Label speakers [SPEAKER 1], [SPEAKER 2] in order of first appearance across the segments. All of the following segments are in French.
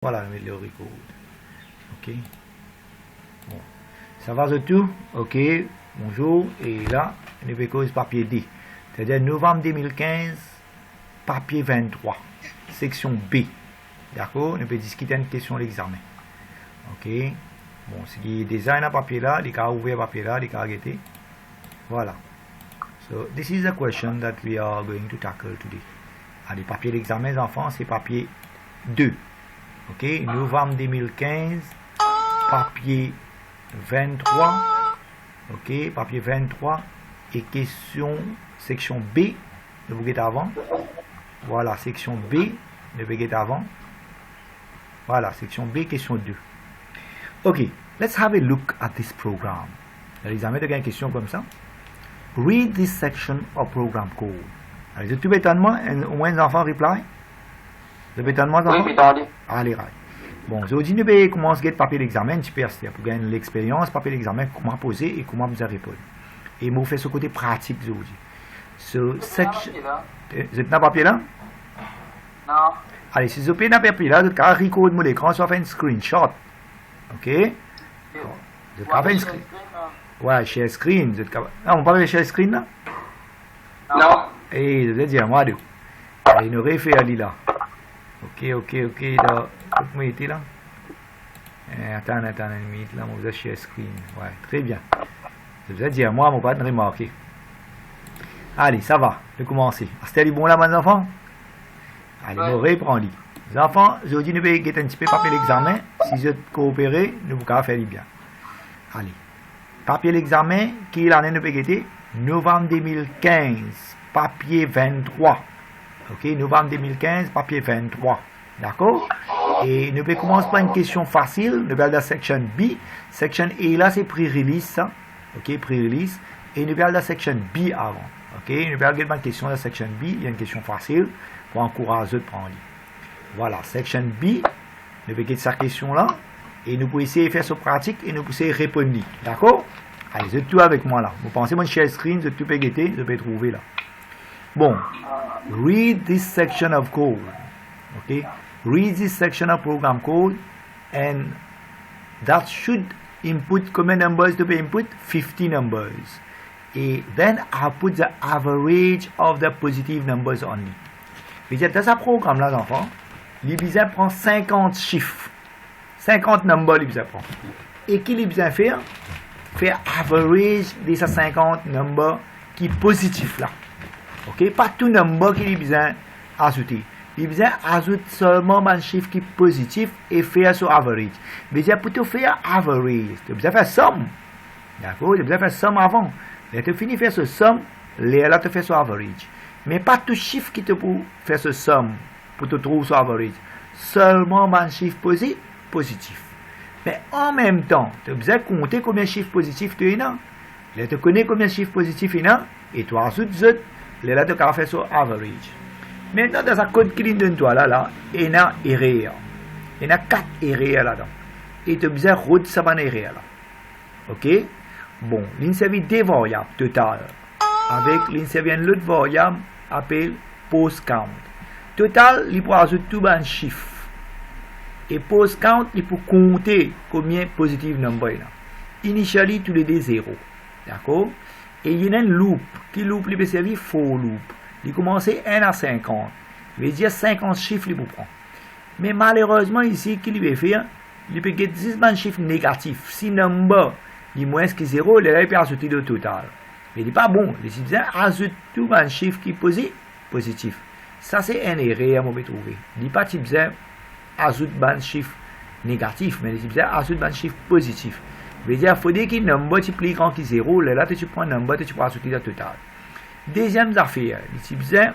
[SPEAKER 1] Voilà, le record. Ok. Bon. Ça va tout? Ok. Bonjour. Et là, le record papier D. C'est-à-dire novembre 2015, papier 23, section B. D'accord? On peut discuter une question de l'examen. Ok. Bon, ce qui est design à papier là, les cas ouvert papier là, les cas arrêtés. Voilà. So, this is the question that we are going to tackle today. Les papiers d'examen, enfants, c'est papier 2. Ok, novembre 2015, papier 23, ok, papier 23, et question, section B, le bouquet avant, voilà, section B, le bouquet avant, voilà, section B, question 2. Ok, let's have a look at this program. L'examen de une question comme ça. Read this section of program code. Allez, tout étonnement, au moins les enfants reply. Vous avez tellement d'enfants? Allez, right. Bon, aujourd'hui, nous allons commencer à papier d'examen, pour gagner l'expérience, papier d'examen, comment poser et comment vous répondre. Et nous faisons ce côté pratique aujourd'hui. Vous êtes dans le papier là?
[SPEAKER 2] Non.
[SPEAKER 1] Allez, si vous êtes dans le papier là, vous avez record mon écran, soit fait un screenshot. Ok? Vous avez fait un screen. Ouais, share screen. Non, on parle de share screen là?
[SPEAKER 2] Non.
[SPEAKER 1] Et vous allez dire, moi, allez, nous refaire là. Ok, là, comment était là? Attends, une minute, là, on vous a share screen. Ouais, très bien. Vous allez dire, moi, mon pas de remarquer. Allez, ça va, je vais commencer. C'était bon là, mes enfants? Allez, on reprend. Les enfants, aujourd'hui, nous allons un petit peu papier l'examen. Si vous coopérez, nous pouvons faire bien. Allez, papier l'examen, qui est l'année nous pouvons novembre 2015, papier 23. Ok, novembre 2015, papier 23. D'accord? Et nous pouvons commencer par une question facile. Nous allons dans la section B. Section A, là, c'est pre-release, ça. Ok, pre-release. Et nous allons dans la section B avant. Ok, nous allons regarder une question dans la section B. Il y a une question facile pour encourager de prendre. Voilà, section B. Nous allons regarder cette question-là. Et nous pouvons essayer de faire ce pratique et nous pouvons essayer de répondre. D'accord? Allez, vous êtes tout avec moi là. Vous pensez, mon share screen, vous êtes tout pégueté, vous pouvez trouver là. Bon, read this section of code. Okay, read this section of program code, and that should input common numbers to be input 50 numbers. And then I put the average of the positive numbers only. Dans ce programme là, enfants, l'Ibizin prend 50 chiffres, 50 numbers l'Ibizin prend. Et qu'il l'Ibizin fait average de ces 50 numbers qui est positif là. Ok, pas tout number qui est besoin ajouter. Il besoin ajouter seulement un chiffre qui est positif et faire son average. Mais il pour faire average, tu besoin faire somme. D'accord, tu besoin faire somme avant. Et tu finis faire ce somme, là tu fais son average. Mais pas tout chiffre qui te pour faire ce somme pour te trouver son average. Seulement un chiffre positif. Mais en même temps, tu as besoin de compter combien de chiffres positifs tu as. Là, tu connais combien de chiffres positifs il y a et tu ajoutes là, tu as fait son average. Maintenant, dans un code qui donne toi là, il y a erreur. Il y a 4 erreurs là-dedans. Et tu as besoin de route ça va erreur là. Ok? Bon, il servi des variables total. Avec il servi une autre variable appelée post count. Total, il peut ajouter tout un chiffre. Et post count, il peut compter combien positive number là. Initially, tous les deux 0. D'accord? Et il y a un loop. Qui loop, il peut servir for loop. Il commence 1 à 50. Il veut dire 50 chiffres, il peut prendre. Mais malheureusement, ici, qu'il peut faire, il peut get 10 chiffres négatifs. Si number est moins que 0, il peut ajouter le total. Mais il n'est pas bon. Il dit bien, ajoute tout un chiffre qui est positif. Ça, c'est un erreur, on peut trouver. Il n'est pas type bien, ajoute un chiffre négatif, mais il dit bien, ajoute un chiffre positif. Il veut dire, il faut dire qu'il y a un number qui est plus grand que 0, là, tu prends un number et tu peux ajouter le total. Deuxième affaire, il dit bien,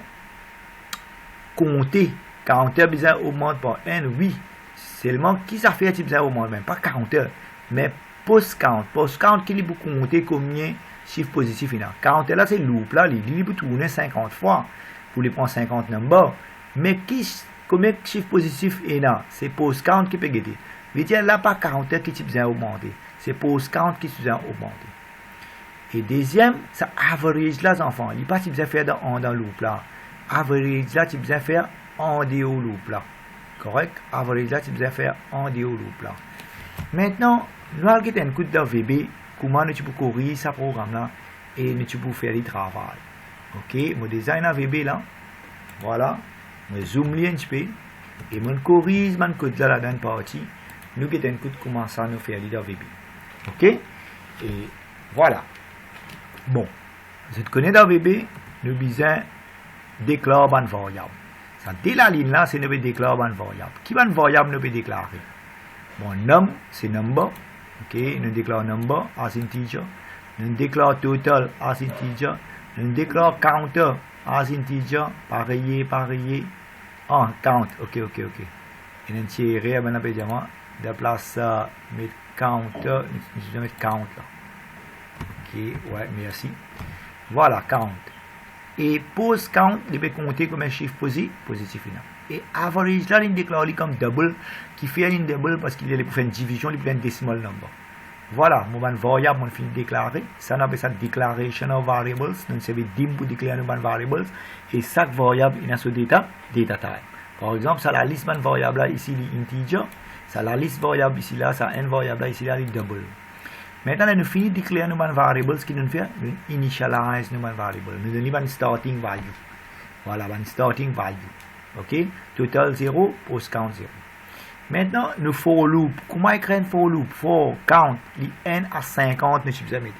[SPEAKER 1] compter. 40 heures, besoin augmente par 1, oui. Seulement, qui ça fait, tu besoin augmente même pas 40 heures, mais post-count. Post-count, qui peut compter combien de chiffres positifs il y a. 40 heures, là, c'est loop, là, il peut tourner 50 fois pour les prendre 50 numbers. Mais combien de chiffres positifs il y a? C'est post-count qui peut guetter. Il veut dire, là, pas 40 heures qui tu besoin augmenter. C'est post-count qui besoin augmenter. Et deuxième, c'est average là, les enfants. Il n'y a pas si besoin faire dans loop là. Average là, tu besoin faire en dehors loop là. Correct? Average là, tu peux faire en dehors loop là. Maintenant, nous allons un coup de VB, comment tu peux corriger ce programme là et tu peux faire le travail. Ok, mon design à VB là, voilà, je zoom un petit peu et je corrige mon code là dans une partie. Nous avons un coup de commencer à nous faire le VB. Ok, et voilà. Bon, vous connaissez dans VB, nous avons besoin de déclarer une variable. Ça, dès la ligne là, c'est nous déclarer une variable. Qui va une variable nous peut déclarer? Bon, num, c'est number. Ok, nous déclarons number as integer. Nous déclarons total as integer. Nous déclarons counter as integer. Pareil. Ah, count. Ok. Et nous tirons, on appelle de place mettre counter. Nous allons mettre count là. Ok, ouais, merci. Voilà, count. Et pose count, il peut compter comme un chiffre positif. Et average là, il déclare comme double, qui fait une double parce qu'il est pour faire une division, il peut faire un decimal number. Voilà, mon variable, on finit de déclarer. Ça, on appelle ça declaration of variables. Nous savons dim pour déclarer nos variables. Et chaque variable, il a son data type. Par exemple, ça la liste de variable là, ici, l'integer. Ça la liste variable ici là, ça n variable là, ici là, il double. Maintenant, nous finissons de déclarer nos variables, ce qui nous fait, nous initialize nos variables. Nous donnons une starting value. Voilà, une starting value. Ok, total 0, post count 0. Maintenant, nous for loop. Comment écrire un for loop? For count, les n à 50, nous sommes mettre.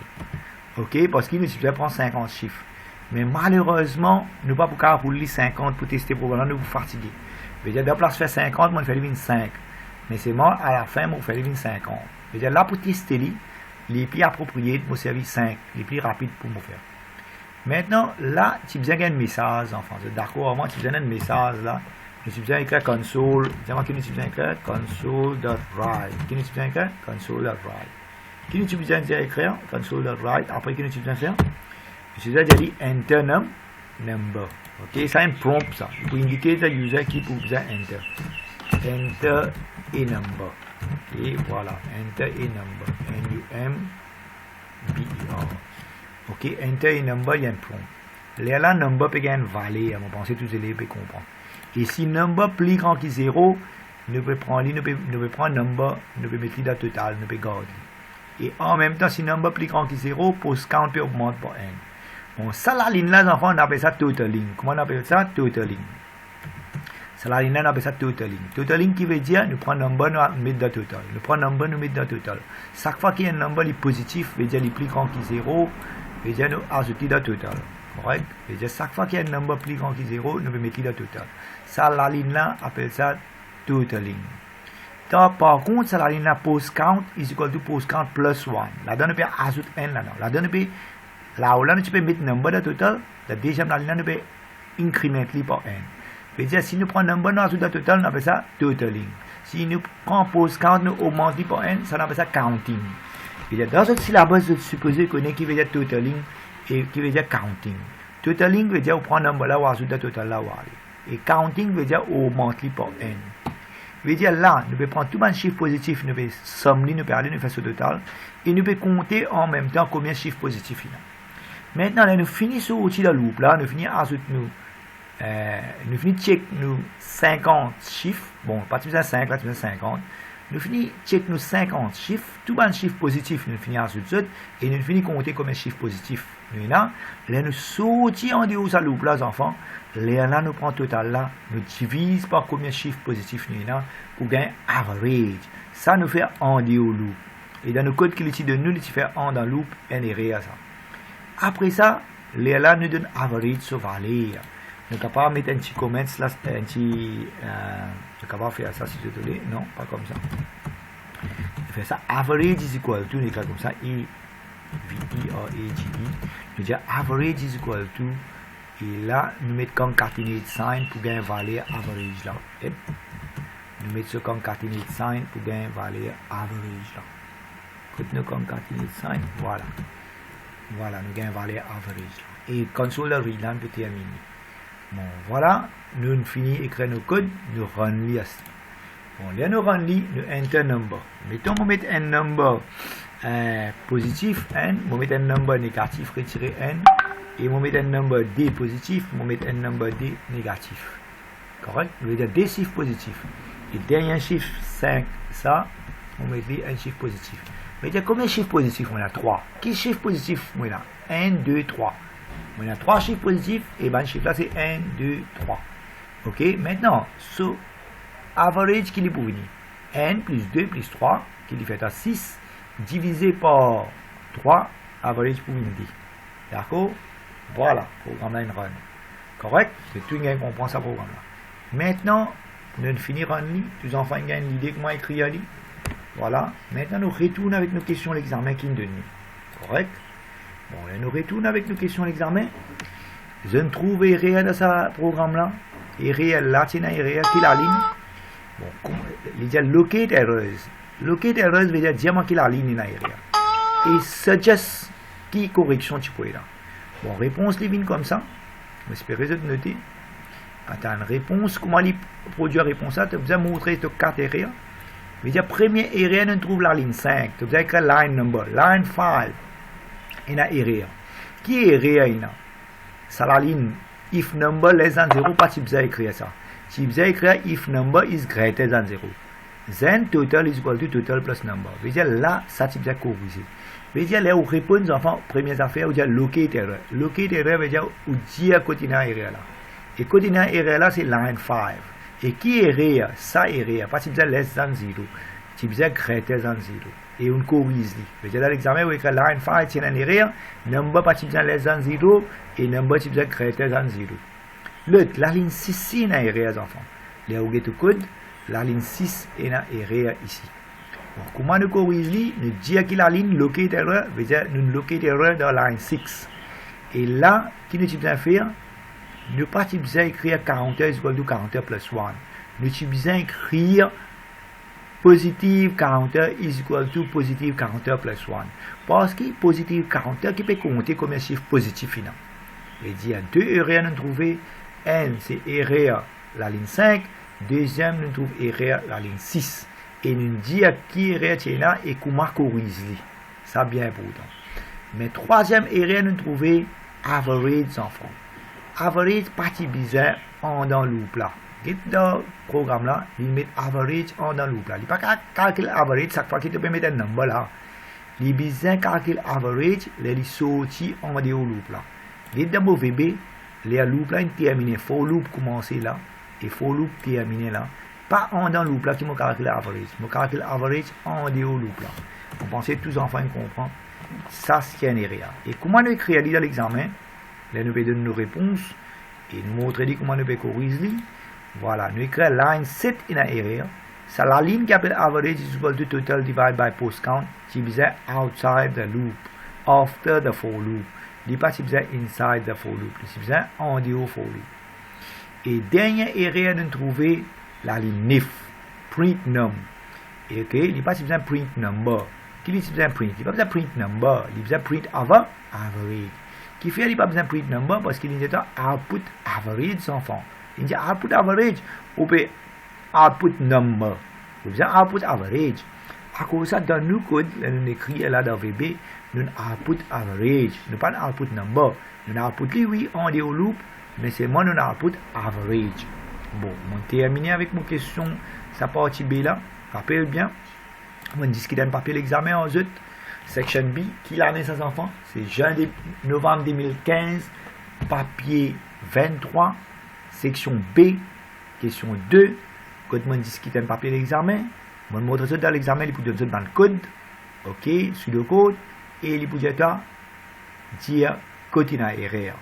[SPEAKER 1] Ok, parce qu'il nous sommes prendre 50 chiffres. Mais malheureusement, nous ne pouvons pas rouler 50 pour tester le programme, nous vous fatiguer. Je de la place faire 50, moi, je fais 25. Mais c'est moi, à la fin, moi, je fais 50. Je là, pour tester les plus appropriés pour servir 5, les plus rapides pour me faire. Maintenant, là, tu as besoin d'un message en français. D'accord, moi, tu as besoin d'un message là. Tu as besoin d'écrire console. Dis-moi qui tu as besoin d'écrire console.write. Qui tu as besoin d'écrire console.write. Qui tu as besoin d'écrire console.write. Après, qui tu as besoin de faire? Tu as besoin de dire enter number. Ok, c'est un prompt ça. Pour indiquer au user qui peut besoin enter. Enter a number. Et voilà, enter a number. N-U-M-B-E-R. Ok, enter a number, il y a un prompt. Là, number peut gagner une valeur. On pense que tous les élèves peuvent comprendre. Et si number plus grand que 0, nous pouvons prendre number, nous pouvons mettre le total, nous pouvons garder. Et en même temps, si number plus grand que 0, post count peut augmenter par n. Bon, ça, la ligne là, enfants, on appelle ça totaling. Comment on appelle ça? Totaling. Ça, la ligne là, on appelle ça totaling. Totaling qui veut dire, nous prenons number, nous mettons dans total. Nous prenons number, nous mettons dans total. Chaque fois qu'il y a un number positif, veut dire, il est plus grand que 0, veut dire, nous ajoutons dans total. Correct? Veut dire, chaque fois qu'il y a un number plus grand que 0, nous mettons dans total. Ça, la ligne là, appelle ça totaling. Par contre, ça, la ligne là, post count is equal to post count plus 1. Là-dedans, nous pouvons ajouter n là. Là-dedans, nous pouvons là où là, nous pouvons mettre number de total. La deuxième ligne là, nous pouvons incrémenter par n. C'est-à-dire, si nous prenons number, nous ajoutons total, nous appelle ça totaling. Si nous prenons post count, nous augmentons par n, ça, nous appelle ça counting. C'est-à-dire, dans cette syllabus, je suppose qu'on est qui veut dire totaling et qui veut dire counting. Totaling veut dire, on prend number là, on ajoute total là, et counting veut dire, on augmente par n. Veut dire là, nous pouvons prendre tout un chiffre positif, nous pouvons sommer, nous pouvons aller, nous faire ce total, et nous pouvons compter en même temps combien de chiffres positifs il y a. Maintenant, là, nous finissons outil de loop, là, nous finissons ajoute nous check nous 50 chiffres, bon, pas besoin de 5, là, tu besoin de 50, nous finissons check nous 50 chiffres, tout un chiffre positif, nous finissons ajoute, et nous finissons compter combien de chiffres positifs. Là, nous sortons en dehors de la loop, là, les enfants, là, nous prenons total là, nous divisons par combien de chiffres positifs nous avons pour gagner average. Ça nous fait en dehors de loop. Et dans le code qu'il utilise de nous, il fait en dans loop, n est réel ça. Après ça, là, nous donne average sur valeur. Nous sommes capables de mettre un petit comment là, un petit. Je suis capable de faire ça si je te dis. Non, pas comme ça. Je fais ça. Average is equal to, nous écrivons comme ça. E-V-E-R-A-G-E. Nous disons average is equal to. Et là, nous mettons concatenate sign pour gagner valeur average là. Et nous mettons concatenate sign pour gagner valeur average là. Quand nous concatenate sign, voilà. Voilà, nous gagnons valeur average. Et console de readline pour terminer. Bon, voilà, nous finissons d'écrire nos codes, nous run list. Bon, là, nous run list, nous enter number. Mettons, nous mettons un number positif, n, nous mettons un number négatif, retirer n, et nous mettons un number d positif, nous mettons un number d négatif. Correct? Nous veut dire des chiffres positifs. Et dernier chiffre 5, ça, on met un chiffre positif. Mais il y a combien de chiffres positifs? On a 3. Quel chiffre positif? On a 1, 2, 3. On a 3 chiffres positifs, et ben le chiffre là c'est 1, 2, 3. Ok, maintenant, so, average qui est pour venir. N plus 2 plus 3, qui lui fait à 6, divisé par 3, average pour venir. D'accord? Voilà, programme là, run. Correct? C'est tout le monde comprend ce programme là. Maintenant, nous finissons en ligne. Tous les enfants ont l'idée comment écrire en ligne. Voilà. Maintenant, nous retournons avec nos questions à l'examen qui nous donnent. Correct? Bon, là, nous retournons avec nos questions à l'examen. Je ne trouve rien dans ce programme-là. Et réel là, c'est rien qui la ligne. Bon, il dit locate errors. Locate errors veut dire diamant qui la ligne dans rien. Et suggest qui correction tu peux là. Bon, réponse les vignes comme ça. J'espère que vous avez noté. Attends, réponse, comment il produit la réponse là? Tu as besoin de montrer tes 4 erreurs. Je veux dire, première erreur, on trouve la ligne 5. Tu as besoin d'écrire line number. Line 5. Il y a erreur. Qui est erreur? C'est la ligne if number less than 0. Pas tu besoin d'écrire ça. Tu besoin d'écrire if number is greater than 0. Then total is equal to total plus number. Je veux dire, là, ça tu besoin de corriger. Je veux dire, là, où répondre aux enfants, premières affaires, on dit locate error. Locate error veut dire, où dire côté dans erreur là. Et côté dans erreur là, c'est line 5. Et qui est erreur? Ça est erreur. Pas tu besoin less than 0. Tu besoin greater than 0. Et on corrige. Je veux dire, dans l'examen, on écrit line 5, c'est une erreur. Number, pas tu besoin less than 0. Et number, tu besoin greater than 0. L'autre, la ligne 6, c'est une erreur, les enfants. Là, où get code, la ligne 6 est une erreur ici. Bon, comment nous corriger? Nous dire que la ligne locate error, veut dire nous locate error dans la ligne 6. Et là, qui nous besoin faire? Nous pas besoin d'écrire 40 is equal to 40 plus 1. Nous besoin d'écrire positive 40 is equal to positive 40 plus 1. Parce que positive 40 qui peut compter comme un chiffre positif. Il dit il y a deux erreurs à nous trouver. N, c'est erreur la ligne 5. Deuxième, nous trouve erreur la ligne 6. Et nous dit qui erreur est là et comment corriger. Ça bien important. Mais troisième erreur, nous trouver average enfant. Average partie bizarre en dans loop là. Dans le programme là, il met average en dans loop là. Il n'y a pas calculer average chaque fois qu'il te peut mettre un number là. Il bizarre calculer average, il sorti en dehors loop là. Il dans le VB, les loop là terminé. For loop commencer là et for loop terminé là. Pas en dans loop là qui me calcule average. Je calcule average en dehors loop là. Vous pensez tous les enfants comprennent. Ça c'est une erreur. Et comment nous écrire dans l'examen? Là, nous pouvons donner nos réponses et nous montrer comment nous pouvons corriger. Voilà, nous écrivons line 7 in a erreur. C'est la ligne qui appelle average is equal to total divided by post count. Qui besoin outside the loop, after the for loop. Il n'est pas besoin inside the for loop. Il besoin en dehors for loop. Et dernière erreur, nous trouvons la ligne 9, print num. Et ok, il n'est pas besoin print number. Qui lui besoin print? Il n'est pas besoin print number. Il besoin print average. Qui fait qu'il n'a pas besoin de print number parce qu'il dit output average enfant. Il dit output average ou peut output number. Il besoin output average. À cause ça dans nos codes, nous écrit là dans VB, nous output average. Nous pas output number. Nous output lui oui en dehors loop, mais c'est moi nous output average. Bon, on termine avec mon question, sa partie B là. Rappelez bien. On discute d'un papier l'examen en zut. Section B, qui l'année ces enfants? C'est novembre 2015, papier 23, section B, question 2. Quand on discute un papier l'examen, on montre ça dans l'examen, il peut donner ça dans le code, ok, sur le code, et il peut dire côté dans erreur.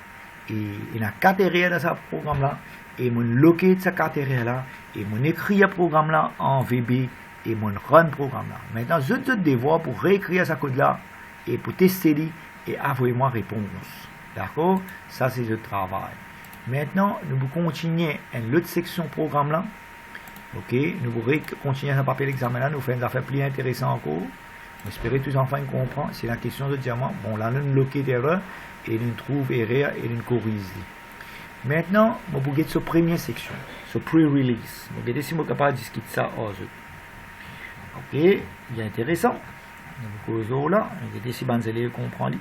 [SPEAKER 1] Et il y a 4 erreurs dans ce programme-là, et on locate ces 4 erreurs-là, et on écrit ce programme-là en VB, et mon run programme là. Maintenant, je te devoir pour réécrire ce code là et pour tester et envoyer-moi réponse. D'accord? Ça, c'est le travail. Maintenant, nous allons continuer une autre section programme là. Ok? Nous allons continuer à papier l'examen là. Nous faisons des affaires plus intéressantes encore. J'espère que tous les enfants comprennent. C'est la question de diamant. Bon, là, nous locate erreur et nous trouvons erreur et nous corrige. Maintenant, nous allons regarder cette première section, ce pre-release. Nous allons si nous sommes capables de discuter ça aujourd'hui. Ok, bien intéressant. Donc, aux là, on va essayer de les comprendre.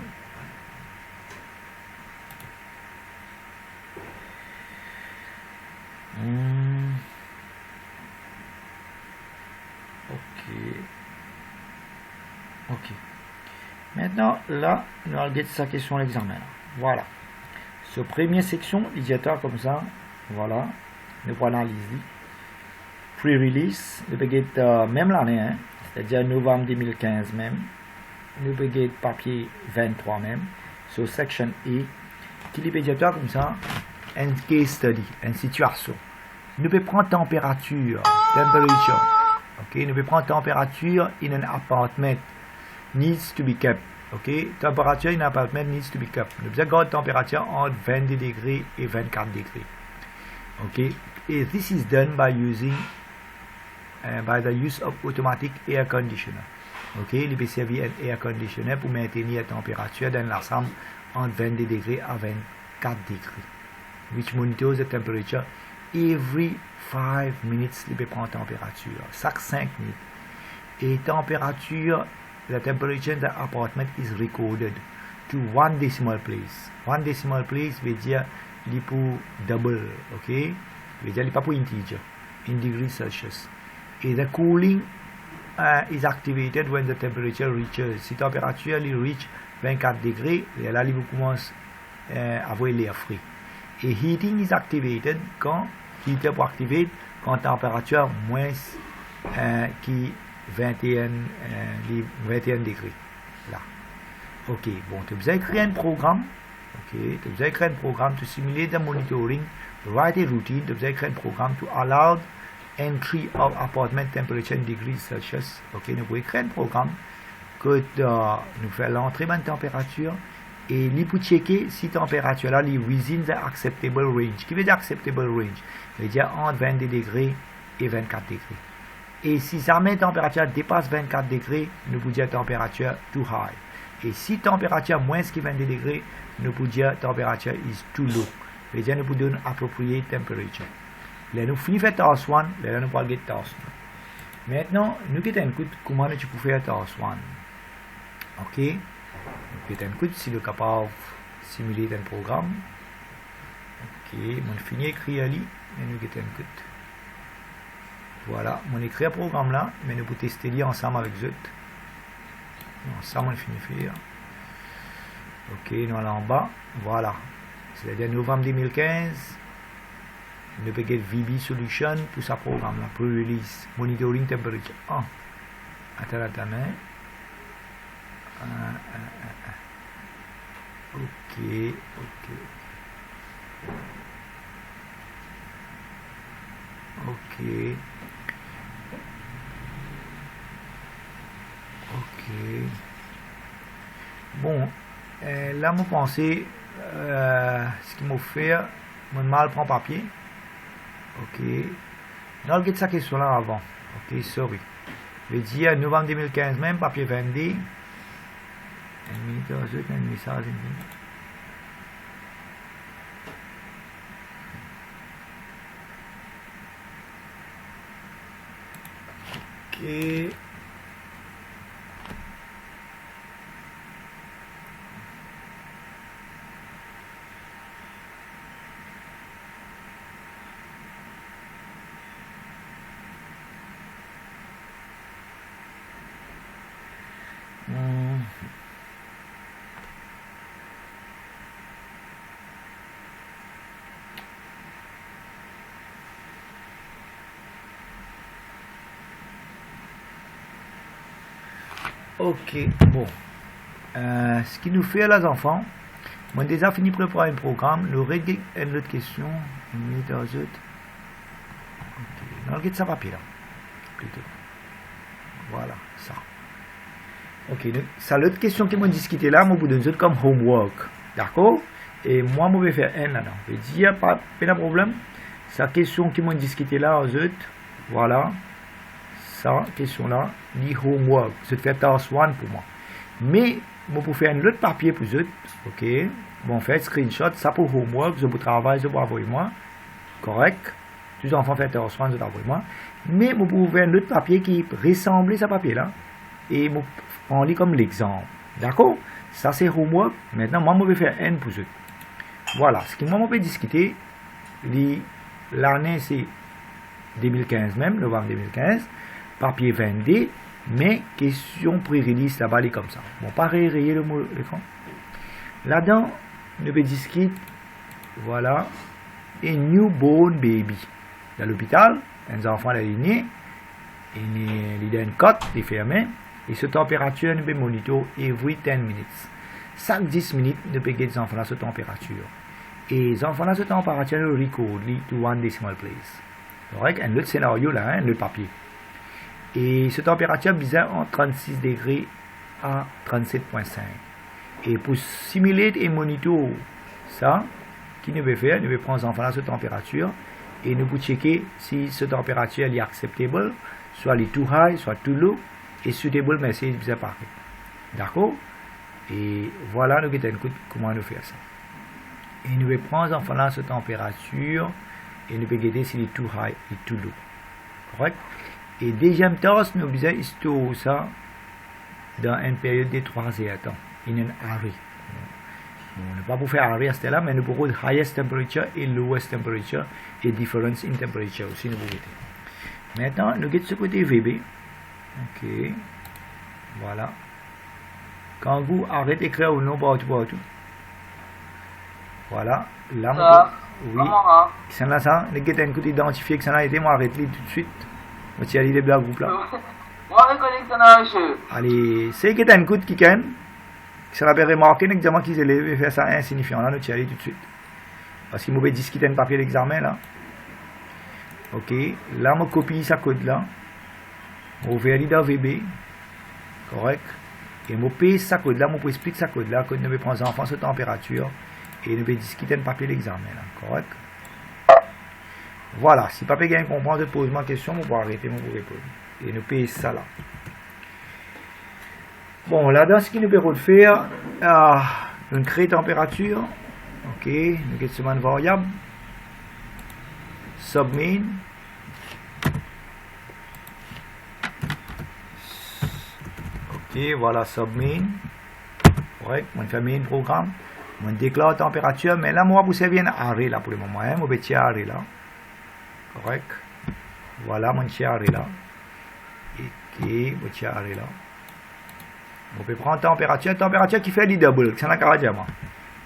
[SPEAKER 1] Ok. Maintenant, là, nous allons regarder sa question l'examen. Voilà. Ce première section, il y a comme ça. Voilà. Nous allons analyser. Pre-release, nous allons même l'année, hein, c'est-à-dire novembre 2015 même. Nous allons papier 23 même. Sur section E, qui est comme ça. Un case study, une situation. Nous pouvons prendre température, temperature. Ok, nous pouvons prendre température in an apartment needs to be kept. Ok, température in an apartment needs to be kept. Nous pouvons garder température entre 22 degrés et 24 degrés. Ok, et this is done by using by the use of automatic air conditioner. Ok, il peut servir un air conditioner pour maintenir la température dans la chambre entre 22 degrés à 24 degrés. Which monitors the temperature every 5 minutes. Il peut prendre température chaque 5 minutes. Et température, la temperature de l'appartement is recorded to 1 decimal place. 1 decimal place veut dire il pour double, ok? Veut dire il pas pour integer, in degrees Celsius. Et the cooling is activated when the temperature reaches. Si la température reach 24 degrés, là il commence à avoir l'air frais. Et heating is activated quand heater pour activer quand température moins qui 21 degrés. Là. Ok, bon, tu as écrit un programme. Ok, tu as écrit un programme to simulate the monitoring, write a routine. Tu as écrit un programme to allow entry of apartment temperature in degrees Celsius. Ok, nous pouvons écrire un programme que nous fait l'entrée de température et nous pouvons checker si la température là est within the acceptable range. Qui veut dire acceptable range? Ça veut dire entre 22 degrés et 24 degrés. Et si jamais la température dépasse 24 degrés, nous pouvons dire température too high. Et si température moins que 22 degrés, nous pouvons dire température is too low. Ça veut dire nous pouvons donner appropriate temperature. Là, nous finissons faire task 1, là, nous parlons de task 2. Maintenant, nous avons un coup de comment tu peux faire task 1. Ok? Nous avons un coup si nous sommes capables de simuler un programme. Ok, on finit d'écrire ali, mais nous avons un coup. Voilà, on écrit un programme là, mais nous pouvons tester lui ensemble avec eux. Ensemble, on finit de faire. Ok, nous allons en bas. Voilà. C'est-à-dire novembre 2015. Nous pouvons get VB Solution pour ce programme là, pour release monitoring temperature. Attends. Ok. Bon, là, je pense ce qu'il m'a fait, mon mal prend papier. Ok. Dans le sa question là avant. Ok, sorry. Je vais dire novembre 2015 même, papier 22. Un message. Ok. Ok, bon. Ce qui nous fait, les enfants, on a déjà fini de préparer un programme. Nous régler une autre question. Une minute à autre. Ok, on regarde ça papier là. Plutôt. Voilà, ça. Ok, donc, ça l'autre question qui m'a discuté là, moi, vous donne autre comme homework. D'accord? Et moi, je vais faire un là-dedans. Je vais dire, pas de problème. Sa question qui m'a discuté là, aux autres. Voilà. Ça, question là, ni homework, c'est faire task 1 pour moi. Mais, moi, pour faire un autre papier pour eux, ok, bon, fait screenshot, ça pour homework, je vous travaille, je vous envoie moi, correct, tous les enfants font task 1, je vous envoie moi, mais, moi, pour faire un autre papier qui ressemble à ce papier là, et moi, on lit comme l'exemple, d'accord, ça c'est homework, maintenant, moi, je vais faire un pour eux. Voilà, ce que moi, je vais discuter, l'année c'est 2015 même, novembre 2015, papier 20D, mais question pré-release là-bas, elle est comme ça. Bon, pareil, rayer l'écran. Là-dedans, nous avons discrete, voilà, et newborn baby. Dans l'hôpital, un enfant à la lignée, il a une cote, il est fermé, et cette température, nous avons monitor every 10 minutes. Chaque 10 minutes, nous avons des enfants à cette température. Et les enfants à cette température, nous record to one decimal place. Correct? Un autre scénario là, un autre papier. Et cette température bizarre en 36 degrés à 37,5. Et pour simuler et monitor ça, qui nous veut faire, nous veut prendre les enfants à cette température et nous pouvons checker si cette température est acceptable, soit elle est too high, soit too low, et suitable, mais c'est bizarre pareil. D'accord? Et voilà, nous avons comment nous faire ça. Et nous allons prendre enfant à cette température et nous allons regarder si c'est too high et too low. Correct? Et deuxième task, nous allons stocker ça dans une période de 3 temps, in an array. Bon, on ne pas pour faire array à ce là, mais nous pouvons highest temperature et lowest temperature et difference in temperature aussi. Nous pouvons. Maintenant, nous avons ce côté VB. Ok. Voilà. Quand vous arrêtez d'écrire au nom partout. Voilà. Là, oui. C'est là ça. Nous avons un côté identifié que ça a été, moi arrête tout de suite. Moi, tu as dit les blagues groupe là. Allez, c'est que tu as un coup de kick-in. Ça va remarquer exactement qu'ils allaient faire ça insignifiant. Là, nous tu allez tout de suite. Parce qu'il m'a discuté un papier d'examen là. Ok. Là, je copie sa code là. Je vais aller dans VB. Correct. Et je paye sa code là. Je explique sa code là. Code nous prend les enfants sur température. Et nous vais discuter un papier d'examen là. Correct. Voilà. Si papa gagne comprendre, je pose ma question, je vais arrêter, je vais répondre. Et nous payons ça là. Bon, là-dedans, ce qu'il nous permet de faire, nous créons température. Ok, nous avons une variable. Submain. Ok, voilà, submain. Correct, on fait main programme. On déclare température, mais là, moi, vous savez, un arrêt là pour le moment. Hein, je vais tirer arrêt là. Correct. Voilà, mon arrêt là. Ok, mon arrêt là. On peut prendre température qui fait les double, c'est un caractère.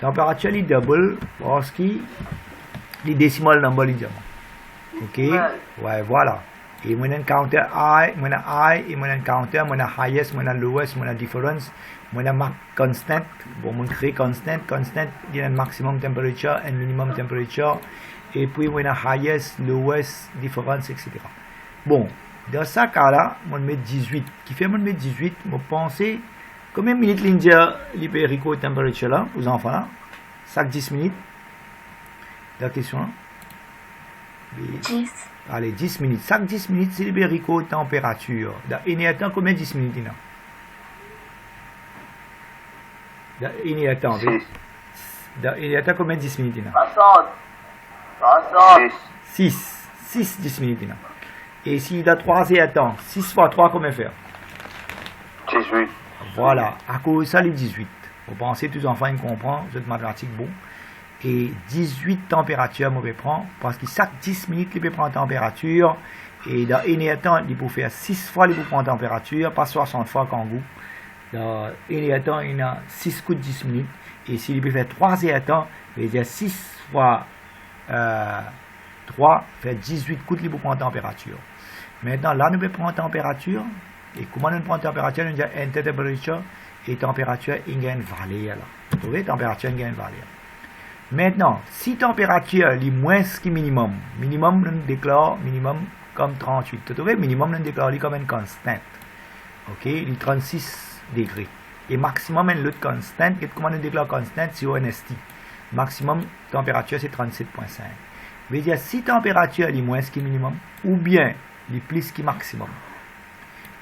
[SPEAKER 1] Température les double parce que les décimal number les diamants. Ok, ouais, voilà. Et moi un counter high, moi high, et moi un counter, moi highest, moi lowest, moi difference, moi constant. Bon, moi crée constant, il y a un maximum temperature, un minimum temperature, et puis moi highest, lowest, difference, etc. Bon, dans ce cas-là, moi met 18. Qui fait moi met 18, moi penser combien de minutes l'India libérico température là, aux enfants là? Chaque 10 minutes. La question là?
[SPEAKER 3] 10.
[SPEAKER 1] Allez, 10 minutes. Chaque 10 minutes, c'est libérico température. Dans un temps, combien de 10 minutes là? Dans un temps, dans un temps, combien de 10 minutes là? 6 10 minutes là. Et s'il y a 3 temps, 6 fois 3, combien faire?
[SPEAKER 2] 18.
[SPEAKER 1] Voilà, à cause de ça, les 18. Vous pensez, tous les enfants, ils comprennent, cette mathématique, bon. Et 18 températures, je vais prendre, parce que chaque 10 minutes, il peut prendre température. Et dans un temps, il peut faire 6 fois, il peut prendre température, pas 60 fois quand vous. Dans un temps, il y a 6 coups de 10 minutes. Et s'il peut faire 3 temps, il veut dire 6 fois 3, fait 18 coups, il peut prendre température. Maintenant, là, nous pouvons prendre température. Et comment nous prenons température? Nous disons enter temperature et température, il y a une valeur là. Vous trouvez? Température, il y a une valeur. Maintenant, si température est moins que minimum, minimum, nous déclare minimum comme 38. Vous trouvez? Minimum, nous déclare comme une constante. Ok? Il est 36 degrés. Et maximum, une autre constante. Comment nous déclare constante? C'est ONST. Maximum température, c'est 37,5. Veut dire, si température est moins que minimum, ou bien, il est plus que maximum,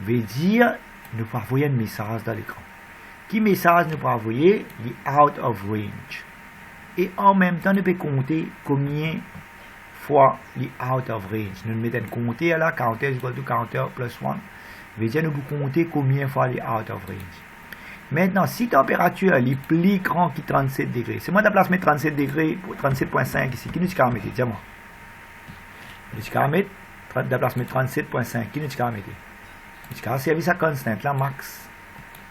[SPEAKER 1] veut dire, nous pouvons envoyer un message dans l'écran. Qui message nous pouvons envoyer? Il est out of range. Et en même temps, nous pouvons compter combien fois il est out of range. Nous mettons un compteur là, counter is equal to counter plus 1. Veut dire, nous pouvons compter combien fois il est out of range. Maintenant, si la température est plus grande que 37 degrés, c'est moi de place mettre 37 degrés pour 37,5 ici. Qui nous dit mettre? Dis-moi. Nous dit mettre de place mettre 37,5. Qui nous dit mettre? Je vais servir sa constante là, max.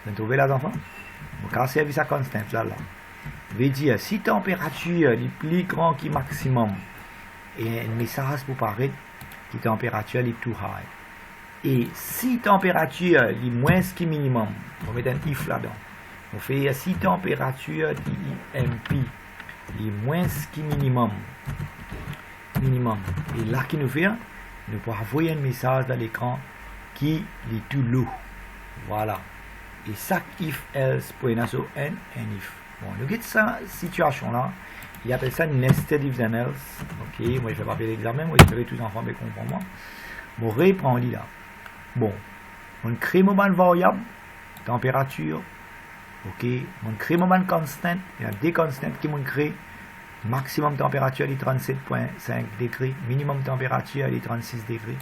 [SPEAKER 1] Vous trouvez les enfants? Je vais servir sa constante là. Veut dire, si température est plus grand que maximum, et un message pour paraître que température est plus high. Et si température est moins que minimum, on met un if là-dedans. On fait si température IMP est moins que minimum. Et là, qui nous fait, nous pouvons envoyer un message dans l'écran qui est tout lourd. Voilà. Et ça, if else pour une asso n and if. Bon, nous avons cette situation-là. Il appelle ça nested if then else. Ok, moi je ne fais pas l'examen, moi je fais tous les enfants, mais comprends-moi. Mon reprend là. Bon, on crée mon variable, température. Ok, on crée mon constant. Il y a des constantes qui m'ont créé. Maximum température est 37,5 degrés. Minimum température est 36 degrés.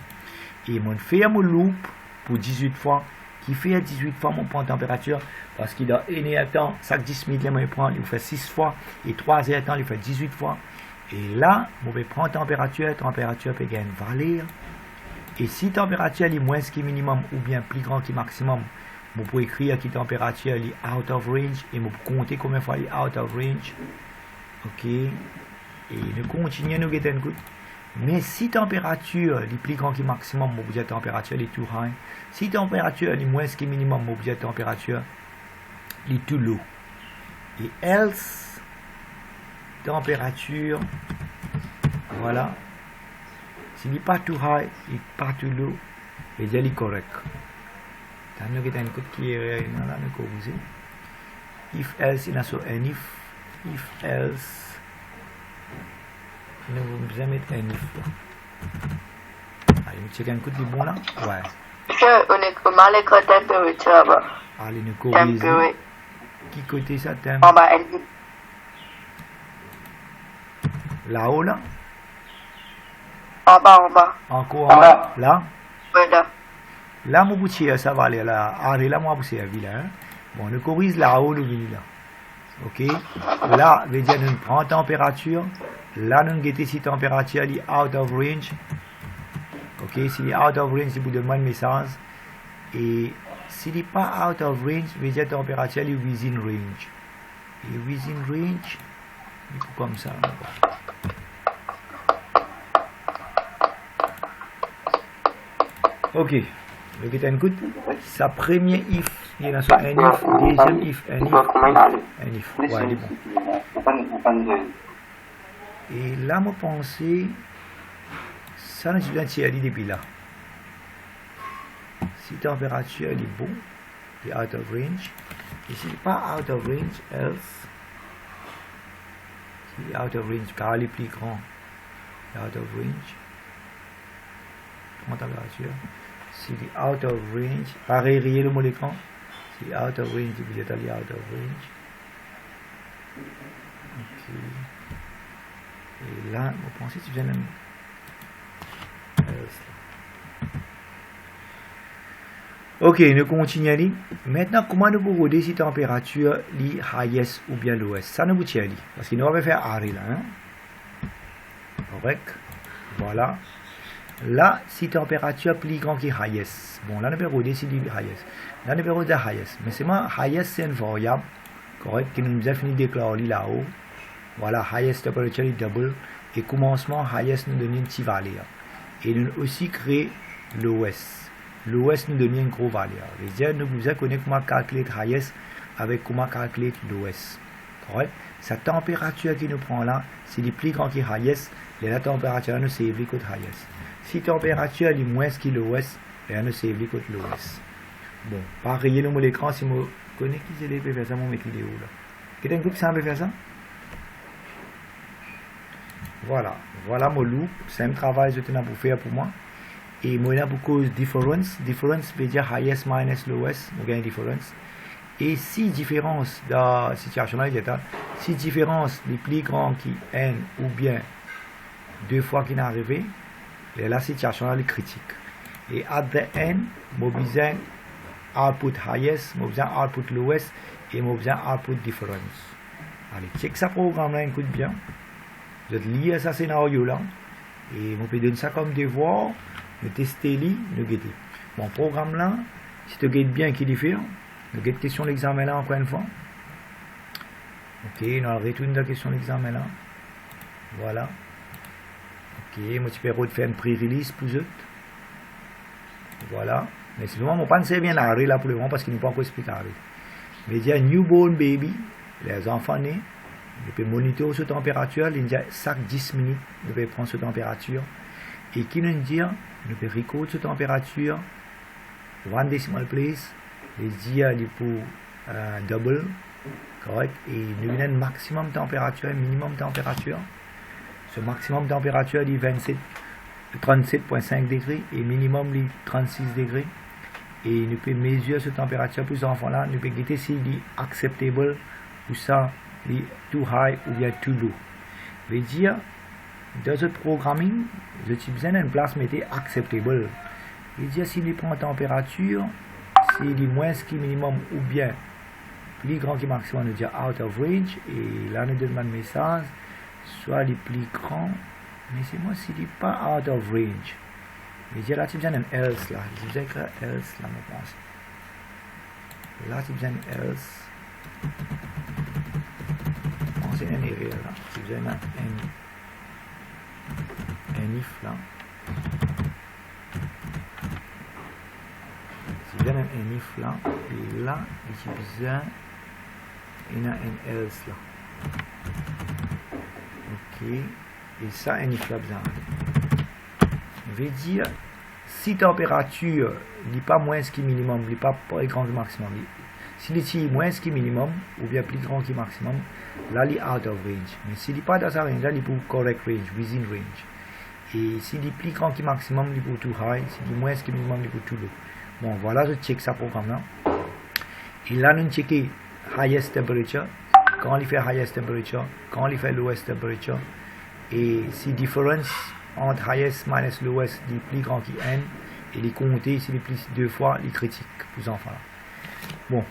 [SPEAKER 1] Et on fait mon loop pour 18 fois. Qui fait 18 fois mon point de température. Parce qu'il a un temps, chaque 10 minutes, il fait 6 fois. Et 3 heures temps, il fait 18 fois. Et là, on va prendre température peut gagner une valeur. Et si température est moins que minimum ou bien plus grand que maximum, on peut écrire que température est out of range. Et on peut compter combien de fois il est out of range. Ok, et nous continuons, nous guettons un coup. Mais si température est plus grand que maximum, mon budget température est tout high. Si température est moins que minimum, mon budget température est tout low. Et else, température, voilà. S'il n'est pas tout high, il n'est pas tout low, et il est correct. Nous guettons un coup qui est là, nous corriger. If else, il y a so un if else, nous vamos jamais mettre un if. Allez, nous checkons un coup de bon là. Ouais.
[SPEAKER 3] On a l'écran température.
[SPEAKER 1] Allez, nous corriger. Qui côté ça thème?
[SPEAKER 3] En bas,
[SPEAKER 1] là-haut là?
[SPEAKER 3] En bas.
[SPEAKER 1] Encore en bas? Là?
[SPEAKER 3] Oui, là.
[SPEAKER 1] Là, mon boutier, ça va aller là. Allez, là, moi, vous servez là. Bon, nous corrige là-haut, nous venons là. Ok, là, veut dire nous prenons température. Là, nous guettons si température est out of range. Ok, s'il est out of range, il vous demande un message. Et s'il n'est pas out of range, veut dire température est within range. Et within range, comme ça. Ok, le guettons un coup. Sa première if. Il y a un if, deuxième if, un if. Ouais, il est bon. Et là, je pense, ça nous vient de tirer depuis là. Si la température est bon, il est out of range. Et si il n'est pas out of range, else, s'il est out of range, car il est plus grand, il est out of range. Comment température? S'il est out of range, pareil, riez le mot l'écran. Out of range, vous êtes allé out of range. Ok. Et là, vous pensez que tu viens de... Ok, nous continuons. Maintenant, comment nous pouvons regarder si la température est highest ou bien lowest? Ça nous tient. Parce que nous allons faire arrêt là. Hein? Correct. Voilà. Là, si la température est plus grande que highest. Bon, là, nous pouvons regarder si c'est highest. Là, nous verrons de highest. Mais c'est moi, highest, c'est une variable, correct, qui nous a fini de déclarer là-haut. Voilà, highest temperature est double. Et commencement, highest nous donne une petite valeur. Et nous aussi créé lowest. Lowest nous donne une grosse valeur. C'est-à-dire, nous vous connaissons comment calculer highest avec comment calculer lowest. Correct? Cette température qui nous prend là, c'est le plus grand que highest. Et la température, nous c'est élevé que highest. Si la température est moins que lowest, et nous c'est élevé que lowest. Bon, pareil, le mot l'écran, si je connais qui c'est peut faire ça, mon mettre vidéo là. Quelqu'un qui peut faire ça? Voilà, voilà mon loop, c'est un travail que je pour faire pour moi. Et moi, là, pour cause difference veut dire highest minus lowest, on gagne difference. Et si différence dans la situation là, si différence est plus grande que n ou bien deux fois qu'il est arrivé, la situation là est critique. Et at the end, je besoin output highest, je besoin output lowest et je besoin output difference. Allez, check ça programme là, écoute bien. Vous êtes lié à ce scénario là et on peut donner ça comme devoir, nous tester, nous guetter. Bon, programme là, si tu guettes bien qui diffère, tu guettes question l'examen là encore une fois. Ok, on retourne la question l'examen là. Voilà. Ok, moi tu peux faire une pré-release pour eux. Voilà. Mais sinon, on ne pas bien l'arrêt là pour le moment parce qu'il n'est pas encore expliqué. Mais il y a newborn baby, les enfants nés, ils peuvent monitorer sa température, il y a chaque 10 minutes, ils peuvent prendre sa température. Et qui nous dit, nous pouvons recorder sa température, 1 decimal place, les dire pour double, correct, et nous avons un maximum de température, un minimum de température. Ce maximum de température est 37,5 degrés et minimum est 36 degrés. Et nous pouvons mesurer cette température pour ces enfants-là. Nous pouvons guetter si il est acceptable ou ça est too high ou bien too low. Je veux dire, dans ce programming, je suis besoin d'une place mettez acceptable. Je veux dire, s'il est prend température, s'il est moins que minimum ou bien plus grand que maximum, nous dit out of range. Et là, nous demandons un message, soit les plus grands, mais c'est moi s'il n'est pas out of range. Je dis là, tu as besoin d'un else là. Je dis que else là, je pense. Là, tu as besoin d'un else. C'est un erreur là. Tu as besoin d'un if là. Tu as besoin d'un if là. Et là, tu as besoin d'un else là. Ok. Et ça, un if là besoin. Je vais dire, si température n'est pas moins que minimum, n'est pas plus grand que maximum, si est moins que minimum, ou bien plus grand que maximum, là, il est out of range. Mais s'il n'est pas dans sa range, là, il est pour correct range, within range. Et s'il est plus grand que maximum, il est pour too high. S'il est moins que minimum, il est pour too low. Bon, voilà, je check ça programme là. Et là, nous checkons highest temperature, quand il fait highest temperature, quand il fait lowest temperature, et si différence entre highest minus lowest est plus grand que n, et les compter si les plus 2 fois les critiques pour les enfants. Bon,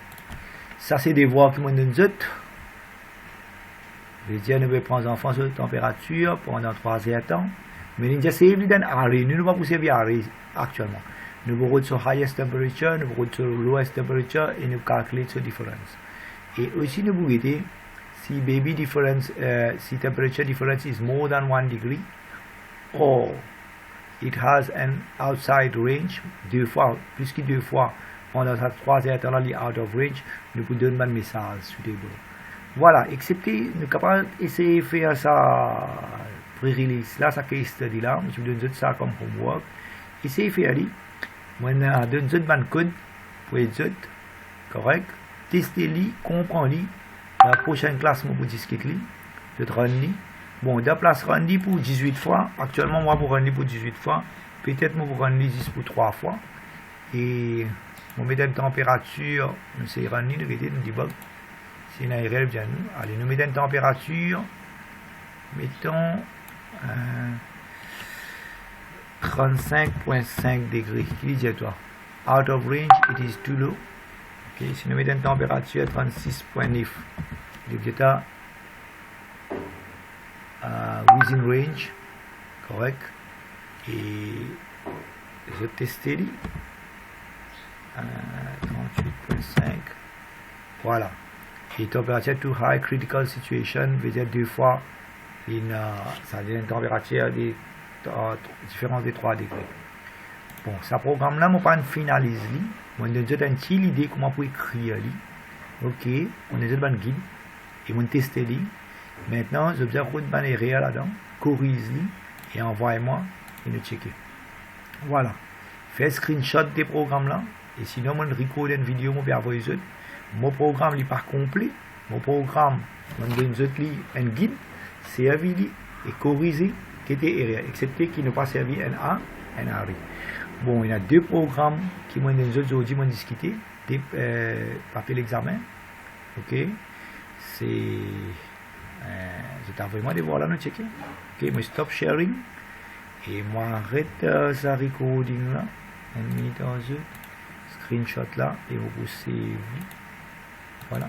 [SPEAKER 1] ça c'est des voies qui m'ont donné d'autres. Je veux dire, nous pouvons prendre les enfants sur la température pendant 3 heures de temps, mais nous c'est évident arrêt, nous ne pouvons pas servir arrêt actuellement. Nous pouvons sur highest temperature, nous pouvons sur lowest temperature et nous calculer cette différence. Et aussi nous pouvons dire si baby difference, si temperature difference is more than 1 degree, or it has an outside range, 2 fois, plus que 2 fois, pendant 3 heures dans les out of range, nous pouvons donner un message suitable. Voilà, excepté, nous sommes capables d'essayer de faire ça pré-release, là, ça case study là, je vous donne ça comme homework. Essayez de faire ça, moi, je donne un code pour les autres, correct, testez-les, comprenez-les, la prochaine classe, je vous discute, de run-les. Bon, de place rendu pour 18 fois. Actuellement, moi, pour rendre pour 18 fois. Peut-être, moi, pour rendre juste pour 3 fois. Et, on met une température. Nous, c'est rendu, nous mettons une debug. C'est une ARL, bien nous. Allez, nous mettons une température. Mettons 35,5 degrés. Qui dit toi? Out of range, it is too low. Ok, si nous mettons une température 36,9. Il dit within range, correct, et je testais 38,5, voilà, et température too high, critical situation, veut dire 2 fois, ça donne une température différente de 3 degrés. Bon, ce programme là, moi pas une finalise, moi je donne une petite idée comment pour écrire, ok, on est un guide, et on teste. Maintenant, je vais regarder les erreurs là-dedans, corrige-les et envoie-moi et nous checker. Voilà. Fais screenshot des programmes là. Et sinon, je vais recorder une vidéo, je vais envoyer les autres. Mon programme n'est pas complet. Mon programme, je vais donner un guide, servi et corriger qui était erreur, excepté qui n'a pas servi un A, un A. Bon, il y a 2 programmes qui m'ont donné aujourd'hui, m'ont discuté, papier l'examen. Ok. C'est. Je t'envoie moi de voir là, nous checker. Ok, moi stop sharing. Et moi arrête ça recording là. Un minute en jeu. Screenshot là. Et vous poussez. Voilà.